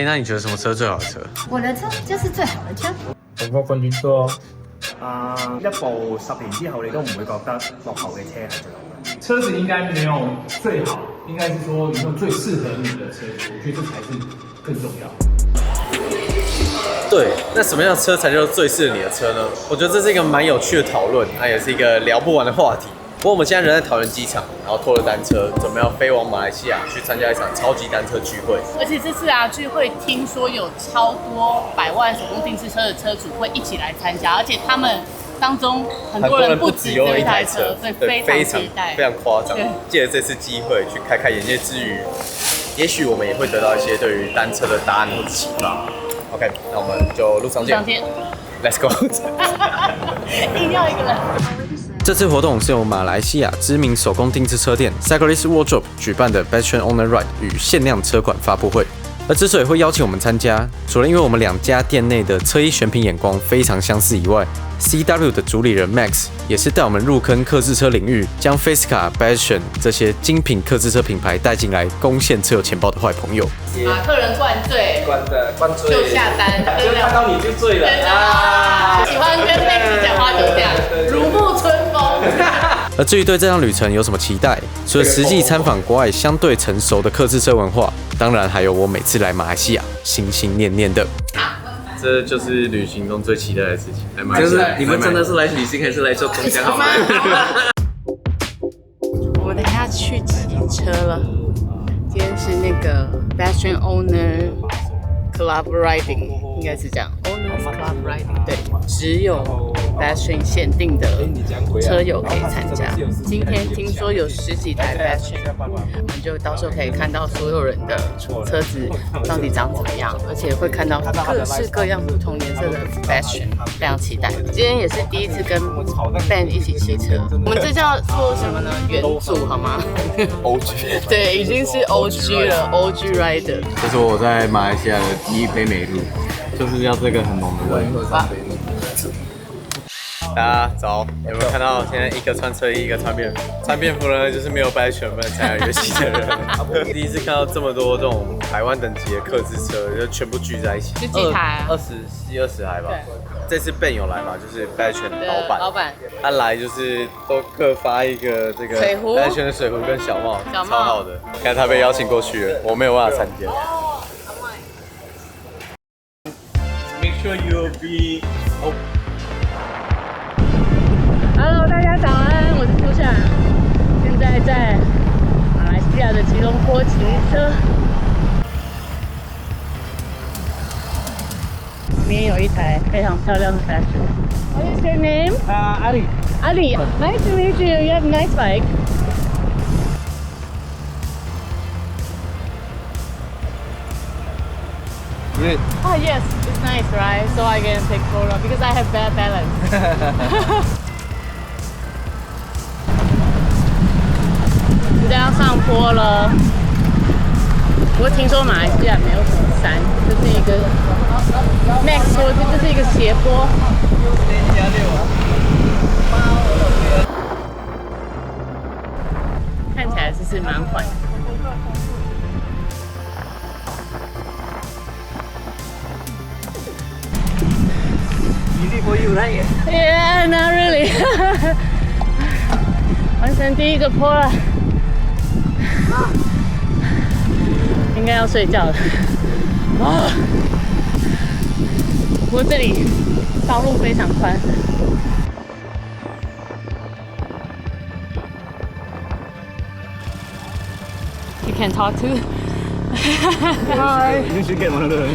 那你觉得什么车最好的车？我的车就是最好的车。全國冠軍多。一部10年之後你都唔會覺得落後嘅車係最好嘅。車子應該沒有最好，應該是說有沒有最適合你的車子，我覺得這才是更重要。对，那什么样的车才叫做最适合你的车呢？我觉得这是一个蛮有趣的讨论，它也是一个聊不完的话题。不过我们现在人在桃园机场，然后拖着单车，准备要飞往马来西亚去参加一场超级单车聚会。而且这次聚会听说有超多100万手工定制车的车主会一起来参加，而且他们当中很多人不只有一台车，对，非常期待，非常夸张。借着这次机会去开开眼界之余，也许我们也会得到一些对于单车的答案或者启发。OK， 那我们就路上见。Let's go 。硬要一个人。这次活动是由马来西亚知名手工定制车店 Cyclist Wardrobe 举办的 Best Owner Ride 与限量车款发布会。而之所以会邀请我们参加，除了因为我们2家店内的车衣选品眼光非常相似以外 ，CW 的主理人 Max 也是带我们入坑客制车领域，将 Fisker、Passion 这些精品客制车品牌带进来，攻陷车友钱包的坏朋友。把客人灌醉，灌醉就下单，就看到你就醉了啊！喜欢跟 Max 讲话就这样，如沐春风。而至于对这趟旅程有什么期待，除了实际参访国外相对成熟的客制车文化，当然还有我每次来马来西亚心心念念的。这就是旅行中最期待的事情。就是你们真的是来旅行还是来做公交好吗？我等一下去骑车了。今天是那个 Best Owner Club Riding， 应该是这样 ，Owners Club Riding， 对，只有 Best 限定的车友可以参加。今天听说有10几台 Best， 我们就到时候可以看到所有人的车子到底长怎么样，而且会看到各式各样不同颜色的 Best， 非常期待。今天也是第一次跟 Ben 一起骑车，我们这叫做什么呢？元祖好吗？OG， 对，已经是 OG 了 ，OG Rider。这是我在马来西亚的第一杯美露，就是要这个很浓的味。大家早，有没有看到现在一个穿车衣，一个穿便服？穿便服呢，就是没有掰全分参加游戏的人。第一次看到这么多这种100万等级的客制车，就全部聚在一起。就几台啊？20台吧。这次 Ben 有来嘛，就是 Best 老板，他来就是都各发一个这个水壶 Best 的水壶跟小帽，超好的。看他被邀请过去了，我没有办法参加。Make sure you'll be. Hello， 大家早安，我是朱夏，现在在马来西亚的吉隆坡骑车。旁边有一台非常漂亮的 Fashion。What is your name? Ali. Ali, nice to meet you. You have a nice bike. Good. Oh yes, it's nice, right? So I can take photo because I have bad balance. 这样上坡了。不过听说马来西亚没有什么山，这是一个 Max 说这是一个斜坡。看起来就是蛮缓的。Easy for you, right? Yeah, not really. 完成第一个坡了，应该要睡觉了。啊！不过这里道路非常宽。You can talk to. Hi. You should get one of those.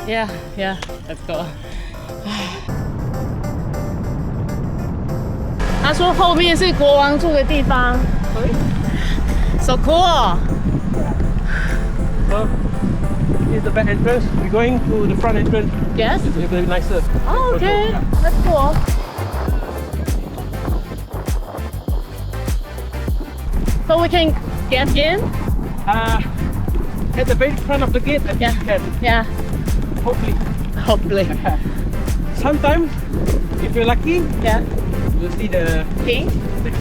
Yeah, yeah. Let's go. 他说后面是国王住的地方。So cool. Well, here's the back entrance. We're going to the front entrance. Yes. It's a little bit nicer. Oh, okay. That's cool. So we can get in? At the very front of the gate, I think you can. Yeah. Hopefully. Hopefully. Sometimes, if you're lucky, Yeah. you'll see the King?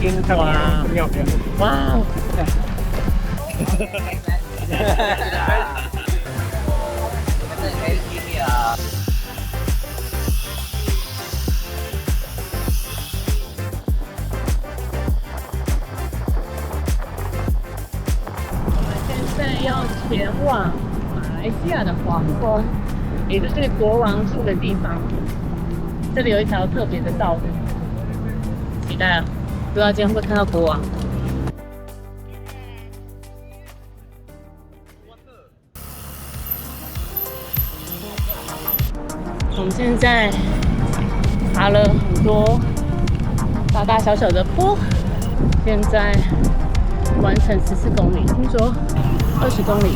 king coming out. Yeah. Wow. 西亚的皇宫，也就是国王住的地方。这里有一条特别的道路，期待啊！不知道今天会看到国王。我们现在爬了很多大大小小的坡，现在完成14公里，听说20公里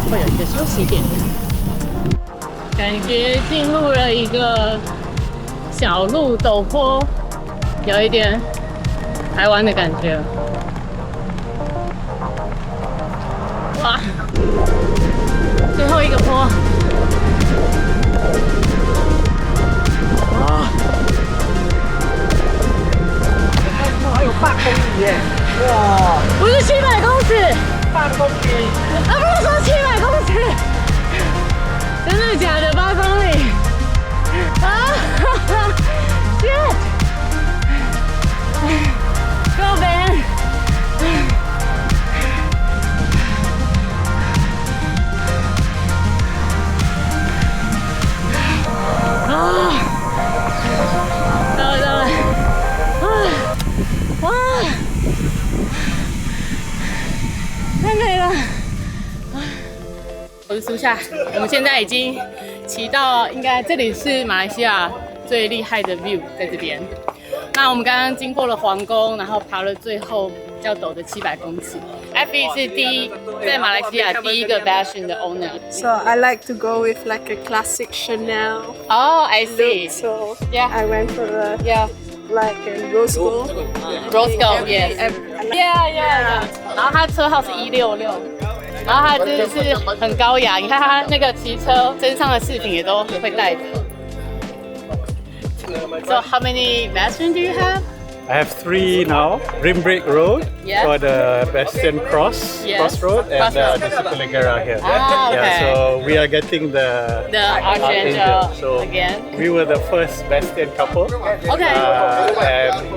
会有一个休息点，感觉进入了一个小路陡坡，有一点台湾的感觉。哇，最后一个坡。还有8公里耶！哇，不是700公尺8公里！啊，不是说700公尺，真的假的？8公里啊！Shit！ Go man！ 啊！到了！哇！太美了！我是苏夏，我们现在已经骑到，应该这里是马来西亚最厉害的 view， 在这边。那我们刚刚经过了皇宫，然后爬了最后比较陡的700公尺。Effie 是在马来西亚第一个 Bastion 的 owner。So I like to go with like a classic Chanel Oh, I see. look. So Yeah. I went for the Yeah. like a rose gold. Rose gold, yes. And Yeah. 然后他车号是166，然后他真的是很高雅。你看他那个骑车身上的饰品也都会带着。So how many Bastion do you have? I have 3 now. Rimbrick Road Yeah. for the Bastion Crossroad, and Crossroad. the Disciplinera here. Ah, okay. Yeah, so we are getting the Archangel So again. we were the first Bastion couple, Okay.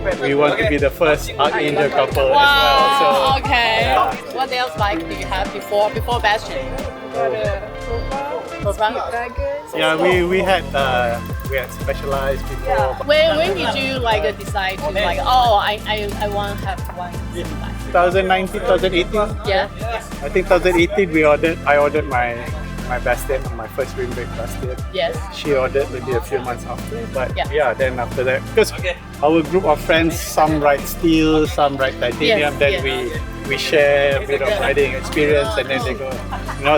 and we want to be the first Archangel couple Wow. as well. Okay. What else like do you have before Bastion? got a profile, daggers. So yeah, we had specialized before. When did you like decide to like I want to have one? 2019, 2018. Yeah. I think 2018 I ordered my Bastion, my first Rimbrick Bastion. Yes. She ordered maybe a few months after, but Yeah. yeah, then after that, because our group of friends, some ride steel, some ride titanium, Yes, then yes. we share a bit of riding experience, and then they go,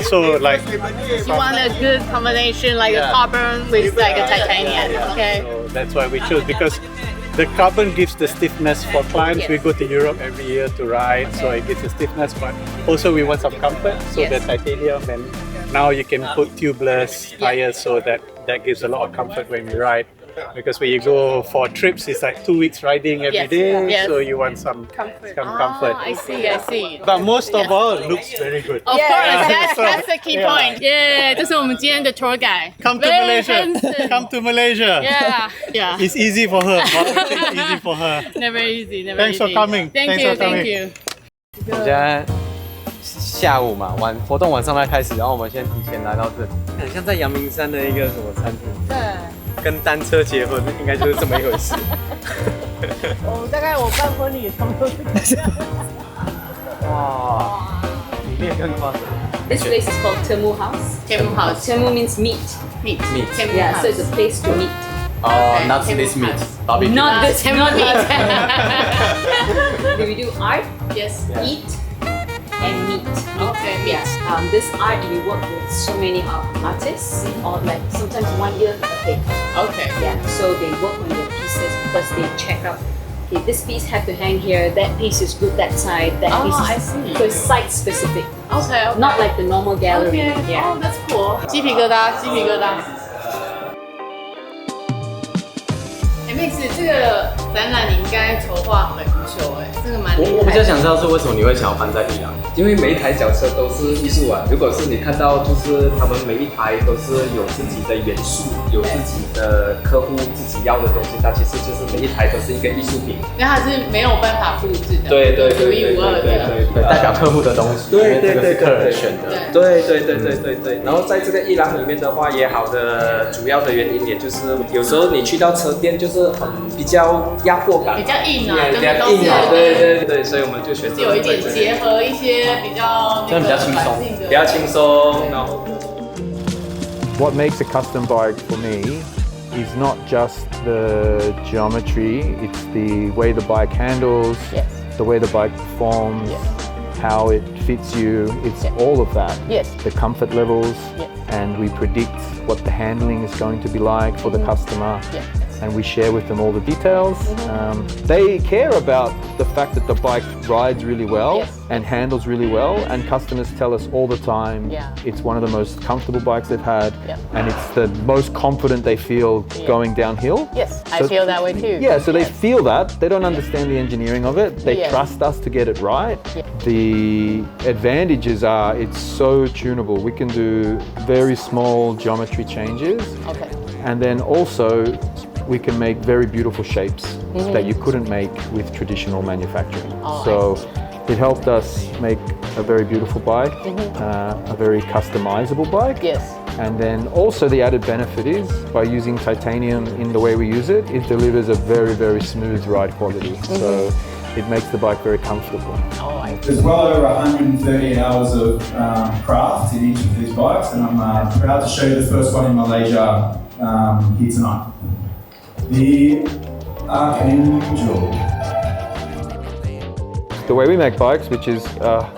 so like. You want a good combination like a carbon with like a titanium. Okay. So that's why we chose, because the carbon gives the stiffness for climbs. Yes. We go to Europe every year to ride, so it gives the stiffness, but also we want some comfort. So Yes. the titanium, and now you can put tubeless tires, so that gives a lot of comfort when we ride. Because when you go for trips, it's like 2 weeks riding every Yes. day, Yes. so you want some comfort. I see. But most of all, looks very good. Of course, So, that's the key yeah. point. Yeah, 这是我们今天的 tour guide. Come to Very Malaysia. handsome. Come to Malaysia. Yeah. It's easy for her. It's easy for her. Never easy. Thanks for coming. Thank Thanks you. for coming. Thank you. 我们现在下午嘛，活动晚上才开始，然后我们先提前来到这里，很像在阳明山的一个什么餐厅，对，跟单车结婚，应该就是这么一回事。大概我办婚礼差不多是这样。哇，里面更夸张。 This place is called Temu House. Temu House. Temu means meat. Meat. Meat. Temu Yeah, House. so it's a place to meet. Oh, not Temu this meat, House. barbecue. Not this Temu not meat. House. We do art, Yes. eat, and meet. Okay, meat. Yeah. This art we work with so many artists, or like sometimes 1 year ahead. Okay. Yeah. So they work on their pieces because they check out. Okay, this piece have to hang here. That piece is good that side. That Oh, piece is I see. so it's site specific. Okay. Not like the normal gallery. Okay. Yeah. Oh, that's cool. 鸡皮疙瘩，鸡皮疙瘩。Max，这个展览你应该筹划很久哎，这个蛮厉害的。我比较想知道是为什么你会想要搬在伊朗？因为每一台脚车都是艺术啊。如果是你看到，就是他们每一台都是有自己的元素，有自己的客户自己要的东西，它其实就是每一台都是一个艺术品。因为它是没有办法复制的，对对独一无二的，对，代表客户的东西，对对这个是客人选的。对。然后在这个伊朗里面的话，也好的主要的原因，也就是有时候你去到车店，就是比较压迫感，比较硬啊，比较硬啊，对，所以我们就选择有一点结合一些比较这样比较轻松，比较轻松，然后。What makes a custom bike for me is not just the geometry, it's the way the bike handles, Yes. the way the bike performs, Yes. how it fits you, it's all of that. Yes. The comfort levels, Yes. and we predict what the handling is going to be like for the customer. Yes. And we share with them all the details. They care about the fact that the bike rides really well Yes. and handles really well, and customers tell us all the time Yeah. it's one of the most comfortable bikes they've had, Yeah. and it's the most confident they feel going downhill. Yes, I So- feel that way too. Yeah, so they Yes. feel that. They don't understand the engineering of it. They Yeah. trust us to get it right. Yeah. The advantages are it's so tunable. We can do very small geometry changes, Okay. and then also we can make very beautiful shapes that you couldn't make with traditional manufacturing. Oh, So it helped us make a very beautiful bike, a very customizable bike. Yes. And then also the added benefit is by using titanium in the way we use it, it delivers a very, very smooth ride quality. So it makes the bike very comfortable. Oh, I There's well over 130 hours of craft in each of these bikes, and I'm proud to show you the first one in Malaysia here tonight. The Archangel. The way we make bikes, which is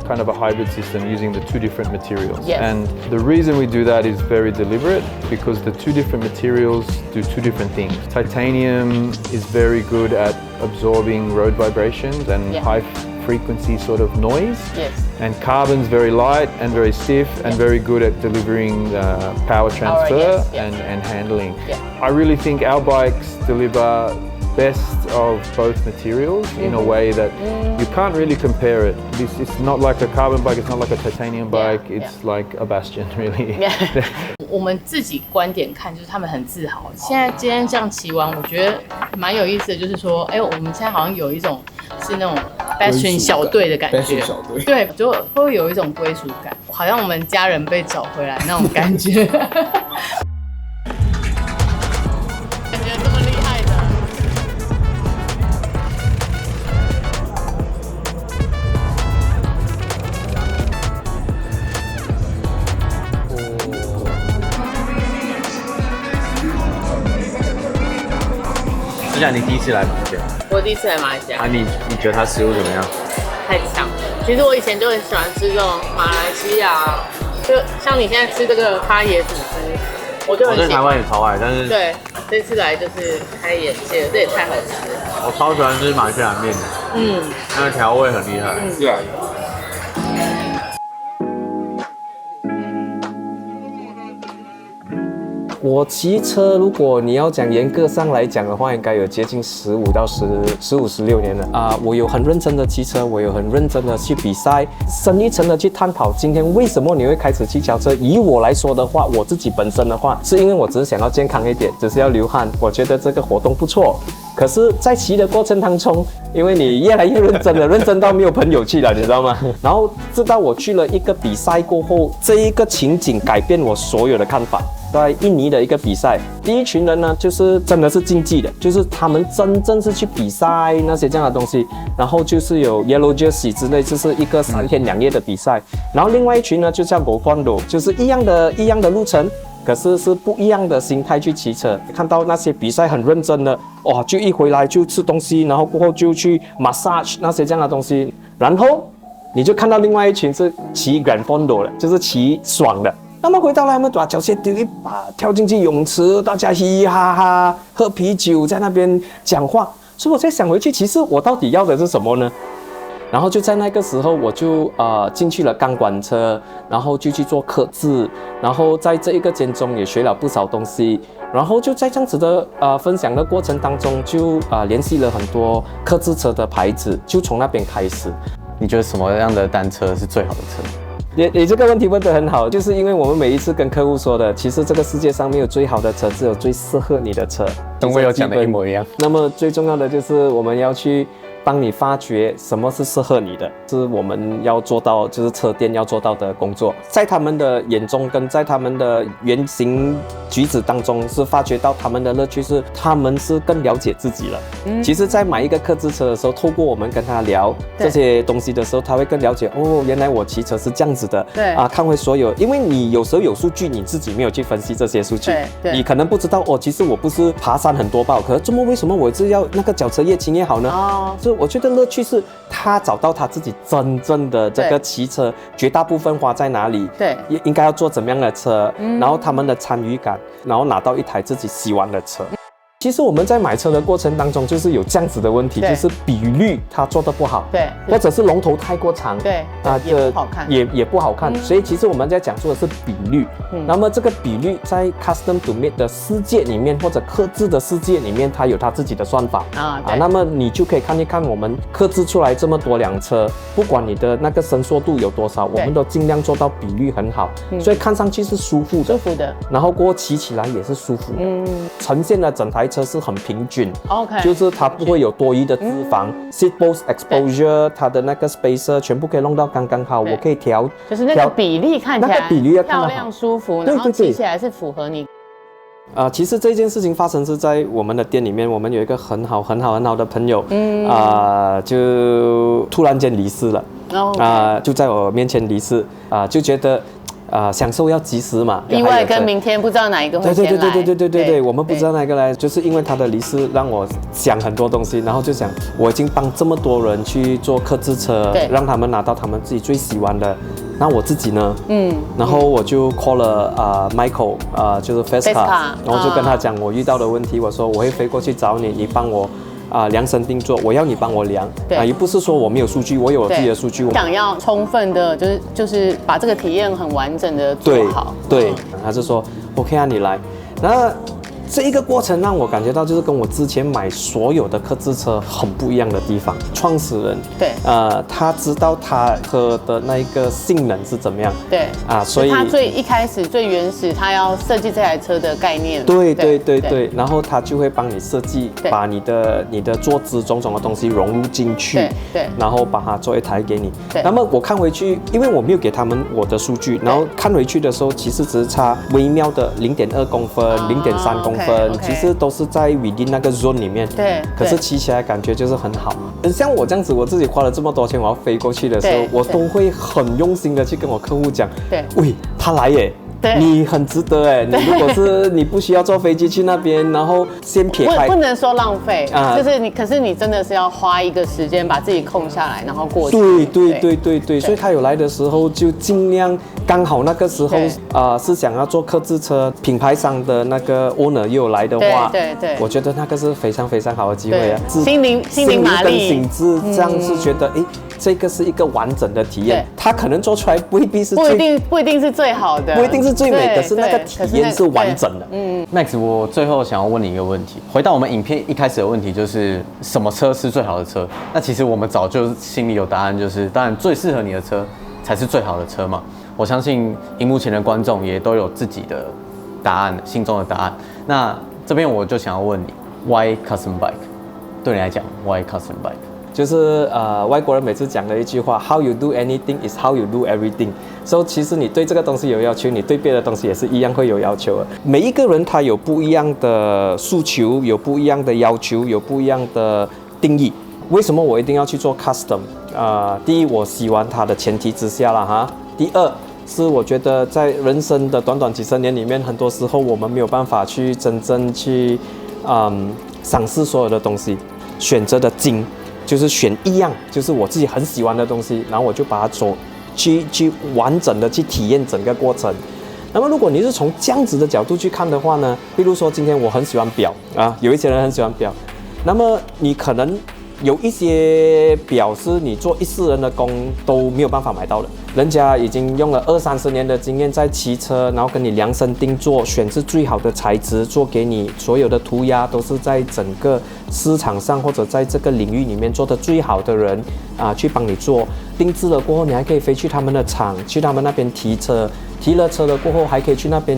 kind of a hybrid system using the two different materials. Yes. And the reason we do that is very deliberate because the two different materials do two different things. Titanium is very good at absorbing road vibrations and Yeah. high frequency sort of noise. Yes. And carbon's very light and very stiff and very good at delivering power transfer yes, yeah. and handling. Yeah. I really think our bikes deliver best of both materials in a way that you can't really compare it. It's not like a carbon bike, it's not like a titanium bike, it's like a Bastion really. 我们自己观点看，就是他们很自豪。现在今天这样骑完，我觉得蛮有意思的，就是说，哎，我们现在好像有一种是那种 Bastion 小队的感觉， Bastion 小队对，就会有一种归属感，好像我们家人被找回来那种感觉。感觉这么厉害的。就像你第一次来马来西亚，我第一次来马来西亚，你觉得它食物怎么样？太强了。其实我以前就很喜欢吃这种马来西亚，就像你现在吃这个咖椰吐司，我就很喜欢。我在台湾也超爱，但是对，这次来就是开眼界，这也太好吃了。我超喜欢吃马来西亚面的，那个调味很厉害。对啊。我骑车，如果你要讲严格上来讲的话，应该有接近15到16年了啊。我有很认真的骑车，我有很认真的去比赛，深一层的去探讨今天为什么你会开始骑脚车。以我来说的话，我自己本身的话，是因为我只是想要健康一点，只是要流汗，我觉得这个活动不错。可是，在骑的过程当中，因为你越来越认真了，认真到没有朋友去了，你知道吗？然后直到我去了一个比赛过后，这一个情景改变我所有的看法。在印尼的一个比赛，第一群人呢，就是真的是竞技的，就是他们真正是去比赛那些这样的东西，然后就是有 Yellow Jersey 之类，就是一个3天2夜的比赛。然后另外一群呢，就叫 Gokondo， 就是一样的路程。可是是不一样的心态去骑车，看到那些比赛很认真的，哇，就一回来就吃东西，然后过后就去 massage 那些这样的东西，然后你就看到另外一群是骑 Grand Fondo 的，就是骑爽的。那么回到来，他们把脚鞋丢一把，跳进去泳池，大家嘻嘻哈哈喝啤酒，在那边讲话。所以我在想回去，其实我到底要的是什么呢？然后就在那个时候，我就进去了钢管车，然后就去做刻字，然后在这一个间中也学了不少东西，然后就在这样子的分享的过程当中，就联系了很多刻字车的牌子，就从那边开始。你觉得什么样的单车是最好的车？你这个问题问得很好，就是因为我们每一次跟客户说的，其实这个世界上没有最好的车，只有最适合你的车，跟我有讲的一模一样。那么最重要的就是我们要去帮你发掘什么是适合你的，是我们要做到，就是车店要做到的工作。在他们的眼中，跟在他们的言行举止当中，是发掘到他们的乐趣是，他们是更了解自己了。其实，在买一个客制车的时候，透过我们跟他聊这些东西的时候，他会更了解哦，原来我骑车是这样子的。对看回所有，因为你有时候有数据，你自己没有去分析这些数据，你可能不知道哦，其实我不是爬山很多爆，可是为什么我是要那个脚车越轻越好呢？就我觉得乐趣是他找到他自己真正的这个骑车，绝大部分花在哪里，对，应该要做怎么样的车，然后他们的参与感，然后拿到一台自己喜欢的车。其实我们在买车的过程当中，就是有这样子的问题，就是比率它做得不好，对，或者是龙头太过长，对，也不好看，也不好看。所以其实我们在讲述的是比率。那么这个比率在 custom to made 的世界里面，或者客制的世界里面，它有它自己的算法那么你就可以看一看我们客制出来这么多辆车，不管你的那个伸缩度有多少，我们都尽量做到比率很好，所以看上去是舒服的，然后过后骑起来也是舒服的，呈现了整台车是很平均，OK， 就是它不会有多余的脂肪，seat post exposure， 它的那个 spacer 全部可以弄到刚刚好，我可以调，就是那个比例看起来，那个比例要看漂亮舒服，然后骑起来是符合你。其实这件事情发生是在我们的店里面，我们有一个很好的朋友，就突然间离世了，就在我面前离世，就觉得。享受要及时嘛，意外跟明天不知道哪一个会先来。对，我们不知道哪一个来，就是因为他的离世让我想很多东西，然后就想我已经帮这么多人去做客制车，让他们拿到他们自己最喜欢的，那我自己呢？然后我就 call 了Michael， 就是 Fesca， 然后就跟他讲我遇到的问题，我说我会飞过去找你，你帮我。量身定做，我要你帮我量，也不是说我没有数据，我有我自己的数据。想要充分的，就是把这个体验很完整的做好。对，他就说 OK 你来，那这一个过程让我感觉到，就是跟我之前买所有的客制车很不一样的地方。创始人，他知道他车的那一个性能是怎么样，所以他一开始最原始，他要设计这台车的概念。对，然后他就会帮你设计，把你的坐姿种种的东西融入进去，然后把它做一台给你。那么我看回去，因为我没有给他们我的数据，然后看回去的时候，其实只是差微妙的0.2公分、0.3公分。其实都是在 within 那个 zone 里面，可是骑起来感觉就是很好。像我这样子，我自己花了这么多钱，我要飞过去的时候，我都会很用心的去跟我客户讲，喂，他来耶。你很值得哎！你如果是你不需要坐飞机去那边，然后先撇开，不能说浪费，就是你，可是你真的是要花一个时间把自己空下来，然后过去。对，所以他有来的时候就尽量刚好那个时候是想要做客制车，品牌商的那个 owner 又有来的话，对，我觉得那个是非常非常好的机会啊！心灵马力跟心智这样是觉得这个是一个完整的体验，他可能做出来不一定是不一定是最好的，不一定是最美，可是那个体验是完整的。Max， 我最后想要问你一个问题，回到我们影片一开始的问题，就是什么车是最好的车？那其实我们早就心里有答案，就是当然最适合你的车才是最好的车嘛。我相信荧幕前的观众也都有自己的答案，心中的答案。那这边我就想要问你 ，Why custom bike？ 对你来讲 ，Why custom bike？就是外国人每次讲的一句话 ，How you do anything is how you do everything。所以其实你对这个东西有要求，你对别的东西也是一样会有要求的。每一个人他有不一样的诉求，有不一样的要求，有不一样的定义。为什么我一定要去做 custom？第一，我喜欢它的前提之下啦哈。第二，是我觉得在人生的短短几十年里面，很多时候我们没有办法去真正去赏识所有的东西，选择的精。就是选一样，就是我自己很喜欢的东西，然后我就把它去完整的去体验整个过程。那么如果你是从这样子的角度去看的话呢，比如说今天我很喜欢表有一些人很喜欢表，那么你可能有一些表是你做一世人的工都没有办法买到的，人家已经用了20-30年的经验在骑车，然后跟你量身定做，选制最好的材质做给你，所有的涂鸦都是在整个市场上或者在这个领域里面做的最好的人去帮你做。定制了过后，你还可以飞去他们的厂，去他们那边提车，提了车了过后还可以去那边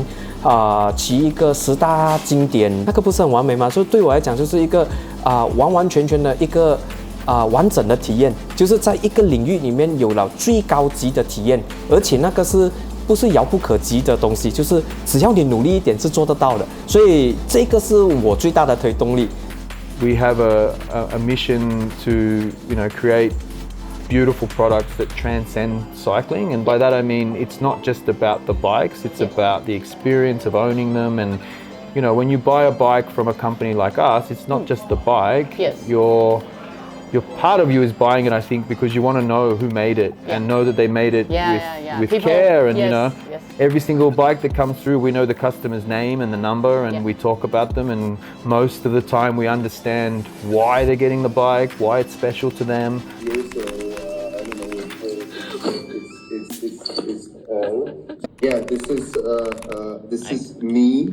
骑一个10大经典，那个不是很完美吗？所以对我来讲就是一个完完全全的一个完整的体验，就是在一个领域里面有了最高级的体验，而且那个是不是遥不可及的东西，就是只要你努力一点是做得到的，所以这个是我最大的推动力。We have a mission to create beautiful products that transcend cycling, and by that I mean it's not just about the bikes, it's about the experience of owning them. And when you buy a bike from a company like us, it's not just the bike. Yes. Your part of you is buying it, I think, because you want to know who made it and know that they made it with People, care. And yes. Every single bike that comes through, we know the customer's name and the number, and we talk about them, and most of the time we understand why they're getting the bike, why it's special to them. Yeah, this is me